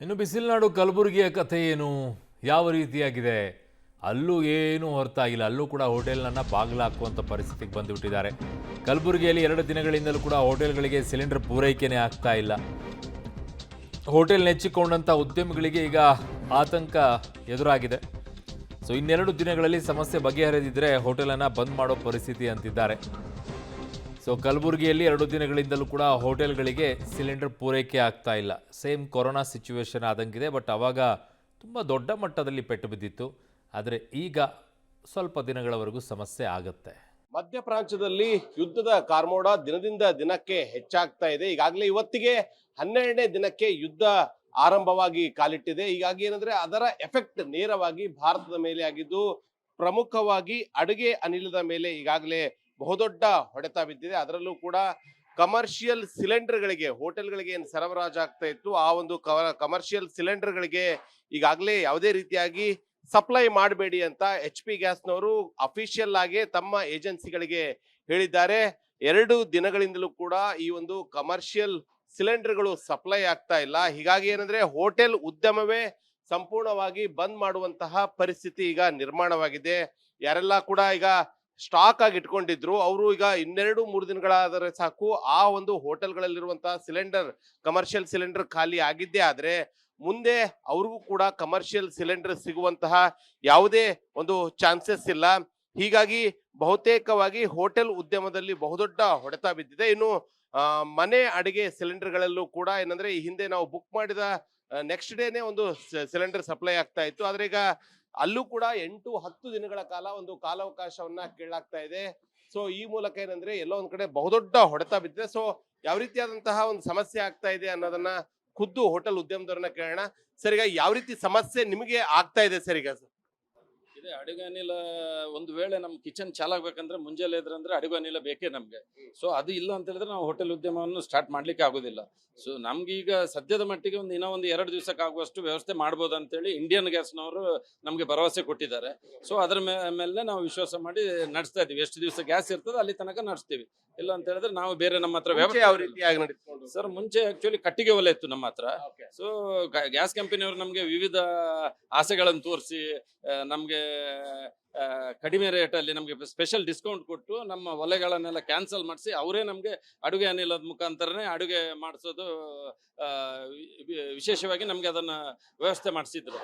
ಇನ್ನು ಬಿಸಿಲ್ನಾಡು ಕಲಬುರಗಿಯ ಕಥೆ ಏನು, ಯಾವ ರೀತಿಯಾಗಿದೆ? ಅಲ್ಲೂ ಏನೂ ಹೊರತಾಗಿಲ್ಲ. ಅಲ್ಲೂ ಕೂಡ ಹೋಟೆಲ್ನನ್ನು ಬಾಗಿಲು ಹಾಕುವಂಥ ಪರಿಸ್ಥಿತಿಗೆ ಬಂದುಬಿಟ್ಟಿದ್ದಾರೆ. ಕಲಬುರಗಿಯಲ್ಲಿ 2 ದಿನಗಳಿಂದಲೂ ಕೂಡ ಹೋಟೆಲ್ಗಳಿಗೆ ಸಿಲಿಂಡರ್ ಪೂರೈಕೆನೇ ಆಗ್ತಾ ಇಲ್ಲ. ಹೋಟೆಲ್ ನೆಚ್ಚಿಕೊಂಡಂಥ ಉದ್ಯಮಿಗಳಿಗೆ ಈಗ ಆತಂಕ ಎದುರಾಗಿದೆ. ಸೊ ಇನ್ನೆರಡು ದಿನಗಳಲ್ಲಿ ಸಮಸ್ಯೆ ಬಗೆಹರಿದಿದ್ರೆ ಹೋಟೆಲನ್ನು ಬಂದ್ ಮಾಡೋ ಪರಿಸ್ಥಿತಿ ಅಂತಿದ್ದಾರೆ. ಸೊ ಕಲಬುರಗಿಯಲ್ಲಿ 2 ದಿನಗಳಿಂದಲೂ ಕೂಡ ಹೋಟೆಲ್ಗಳಿಗೆ ಸಿಲಿಂಡರ್ ಪೂರೈಕೆ ಆಗ್ತಾ ಇಲ್ಲ. ಸೇಮ್ ಕೊರೋನಾ ಸಿಚುವೇಶನ್ ಆದಂಗಿದೆ. ಬಟ್ ಆವಾಗ ತುಂಬ ದೊಡ್ಡ ಮಟ್ಟದಲ್ಲಿ ಪೆಟ್ಟು ಬಿದ್ದಿತ್ತು. ಆದರೆ ಈಗ ಸ್ವಲ್ಪ ದಿನಗಳವರೆಗೂ ಸಮಸ್ಯೆ ಆಗುತ್ತೆ. ಮಧ್ಯ ಪ್ರಾಚ್ಯದಲ್ಲಿ ಯುದ್ಧದ ಕಾರ್ಮೋಡ ದಿನದಿಂದ ದಿನಕ್ಕೆ ಹೆಚ್ಚಾಗ್ತಾ ಇದೆ. ಈಗಾಗಲೇ ಇವತ್ತಿಗೆ 12ನೇ ದಿನಕ್ಕೆ ಯುದ್ಧ ಆರಂಭವಾಗಿ ಕಾಲಿಟ್ಟಿದೆ. ಹೀಗಾಗಿ ಏನಂದ್ರೆ ಅದರ ಎಫೆಕ್ಟ್ ನೇರವಾಗಿ ಭಾರತದ ಮೇಲೆ ಆಗಿದ್ದು, ಪ್ರಮುಖವಾಗಿ ಅಡುಗೆ ಅನಿಲದ ಮೇಲೆ ಈಗಾಗಲೇ ಬಹುದೊಡ್ಡ ಹೊಡೆತ ಬಿದ್ದಿದೆ. ಅದರಲ್ಲೂ ಕೂಡ ಕಮರ್ಷಿಯಲ್ ಸಿಲಿಂಡರ್ಗಳಿಗೆ, ಹೋಟೆಲ್ಗಳಿಗೆ ಏನು ಸರಬರಾಜು ಆಗ್ತಾ ಇತ್ತು, ಆ ಒಂದು ಕಮರ್ಷಿಯಲ್ ಸಿಲಿಂಡರ್ಗಳಿಗೆ ಈಗಾಗಲೇ ಯಾವುದೇ ರೀತಿಯಾಗಿ ಸಪ್ಲೈ ಮಾಡಬೇಡಿ ಅಂತ HP ಗ್ಯಾಸ್ನವರು ಅಫಿಷಿಯಲ್ ಆಗಿ ತಮ್ಮ ಏಜೆನ್ಸಿಗಳಿಗೆ ಹೇಳಿದ್ದಾರೆ. 2 ದಿನಗಳಿಂದಲೂ ಕೂಡ ಈ ಒಂದು ಕಮರ್ಷಿಯಲ್ ಸಿಲಿಂಡರ್ಗಳು ಸಪ್ಲೈ ಆಗ್ತಾ ಇಲ್ಲ. ಹೀಗಾಗಿ ಏನಂದ್ರೆ ಹೋಟೆಲ್ ಉದ್ಯಮವೇ ಸಂಪೂರ್ಣವಾಗಿ ಬಂದ್ ಮಾಡುವಂತಹ ಪರಿಸ್ಥಿತಿ ಈಗ ನಿರ್ಮಾಣವಾಗಿದೆ. ಯಾರೆಲ್ಲ ಕೂಡ ಈಗ ಸ್ಟಾಕ್ ಆಗಿ ಇಟ್ಕೊಂಡಿದ್ರು, ಅವರು ಈಗ 2-3 ದಿನಗಳಾದರೆ ಸಾಕು ಆ ಒಂದು ಹೋಟೆಲ್ಗಳಲ್ಲಿರುವಂತಹ ಸಿಲಿಂಡರ್, ಕಮರ್ಷಿಯಲ್ ಸಿಲಿಂಡರ್ ಖಾಲಿ ಆಗಿದ್ದೇ ಆದ್ರೆ ಮುಂದೆ ಅವ್ರಿಗೂ ಕೂಡ ಕಮರ್ಷಿಯಲ್ ಸಿಲಿಂಡರ್ ಸಿಗುವಂತಹ ಯಾವುದೇ ಒಂದು ಚಾನ್ಸಸ್ ಇಲ್ಲ. ಹೀಗಾಗಿ ಬಹುತೇಕವಾಗಿ ಹೋಟೆಲ್ ಉದ್ಯಮದಲ್ಲಿ ಬಹುದೊಡ್ಡ ಹೊಡೆತ ಬಿದ್ದಿದೆ. ಇನ್ನು ಮನೆ ಅಡಿಗೆ ಸಿಲಿಂಡರ್ಗಳಲ್ಲೂ ಕೂಡ ಏನಂದ್ರೆ ಈ ಹಿಂದೆ ನಾವು ಬುಕ್ ಮಾಡಿದ ನೆಕ್ಸ್ಟ್ ಡೇನೆ ಒಂದು ಸಿಲಿಂಡರ್ ಸಪ್ಲೈ ಆಗ್ತಾ ಇತ್ತು. ಆದ್ರೆ ಈಗ ಅಲ್ಲೂ ಕೂಡ 8-10 ದಿನಗಳ ಕಾಲ ಒಂದು ಕಾಲಾವಕಾಶವನ್ನ ಕೇಳಲಾಗ್ತಾ ಇದೆ. ಸೊ ಈ ಮೂಲಕ ಏನಂದ್ರೆ ಎಲ್ಲೋ ಒಂದ್ ಕಡೆ ಬಹುದೊಡ್ಡ ಹೊಡೆತ ಬಿದ್ದಿದೆ. ಸೊ ಯಾವ ರೀತಿಯಾದಂತಹ ಒಂದು ಸಮಸ್ಯೆ ಆಗ್ತಾ ಇದೆ ಅನ್ನೋದನ್ನ ಖುದ್ದು ಹೋಟೆಲ್ ಉದ್ಯಮದವ್ರನ್ನ ಕೇಳೋಣ. ಸರ್, ಈಗ ಯಾವ ರೀತಿ ಸಮಸ್ಯೆ ನಿಮಗೆ ಆಗ್ತಾ ಇದೆ ಸರ್? ಈಗ ಇದೆ ಅಡುಗೆ ಅನಿಲ. ಒಂದು ವೇಳೆ ನಮ್ ಕಿಚನ್ ಚಾಲಾಗ್ಬೇಕಂದ್ರೆ ಮುಂಜಾನೆ ಇದ್ರಂದ್ರೆ ಅಡುಗೆ ಅನಿಲ ಬೇಕೇ ನಮ್ಗೆ. ಸೊ ಅದು ಇಲ್ಲ ಅಂತ ಹೇಳಿದ್ರೆ ನಾವು ಹೋಟೆಲ್ ಉದ್ಯಮವನ್ನು ಸ್ಟಾರ್ಟ್ ಮಾಡ್ಲಿಕ್ಕೆ ಆಗೋದಿಲ್ಲ. ಸೊ ನಮ್ಗೆ ಈಗ ಸದ್ಯದ ಮಟ್ಟಿಗೆ ಇನ್ನೂ ಒಂದು 2 ದಿವಸಕ್ಕೆ ಆಗುವಷ್ಟು ವ್ಯವಸ್ಥೆ ಮಾಡ್ಬೋದು ಅಂತೇಳಿ ಇಂಡಿಯನ್ ಗ್ಯಾಸ್ನವರು ನಮ್ಗೆ ಭರವಸೆ ಕೊಟ್ಟಿದ್ದಾರೆ. ಸೊ ಅದ್ರ ಮೇಲೆ ನಾವು ವಿಶ್ವಾಸ ಮಾಡಿ ನಡೆಸ್ತಾ ಇದೀವಿ. ಎಷ್ಟು ದಿವಸ ಗ್ಯಾಸ್ ಇರ್ತದೆ ಅಲ್ಲಿ ತನಕ ನಡೆಸ್ತೀವಿ. ಇಲ್ಲ ಅಂತ ಹೇಳಿದ್ರೆ ನಾವು ಬೇರೆ ನಮ್ಮ ಹತ್ರ ವ್ಯವಸ್ಥೆ ಯಾವ ರೀತಿಯಾಗಿ ನಡೆಸ್ಕೊಂಡು ಸರ್, ಮುಂಚೆ ಆಕ್ಚುಲಿ ಕಟ್ಟಿಗೆ ಒಲೆ ಇತ್ತು ನಮ್ಮ ಹತ್ರ. ಸೊ ಗ್ಯಾಸ್ ಕಂಪನಿಯವರು ನಮ್ಗೆ ವಿವಿಧ ಆಸೆಗಳನ್ನು ತೋರಿಸಿ ನಮ್ಗೆ ಕಡಿಮೆ ರೇಟಲ್ಲಿ ನಮಗೆ ಸ್ಪೆಷಲ್ ಡಿಸ್ಕೌಂಟ್ ಕೊಟ್ಟು ನಮ್ಮ ಒಲೆಗಳನ್ನೆಲ್ಲ ಕ್ಯಾನ್ಸಲ್ ಮಾಡಿಸಿ ಅವರೇ ನಮಗೆ ಅಡುಗೆ ಅನಿಲದ ಮುಖಾಂತರನೇ ಅಡುಗೆ ಮಾಡಿಸೋದು ವಿಶೇಷವಾಗಿ ನಮಗೆ ಅದನ್ನ ವ್ಯವಸ್ಥೆ ಮಾಡಿಸಿದ್ರು.